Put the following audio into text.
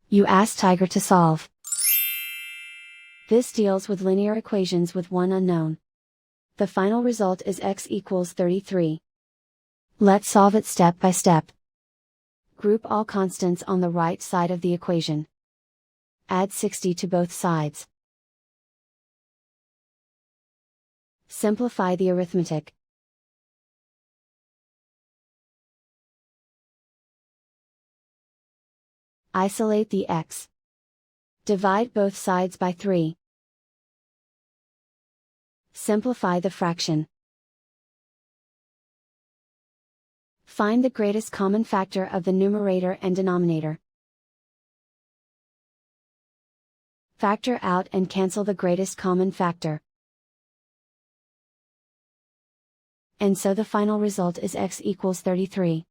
You ask Tiger to solve. This deals with linear equations with one unknown. The final result is x equals 33. Let's solve it step by step. Group all constants on the right side of the equation. Add 60 to both sides. Simplify the arithmetic. Isolate the x. Divide both sides by 3. Simplify the fraction. Find the greatest common factor of the numerator and denominator. Factor out and cancel the greatest common factor. And so the final result is x equals 33.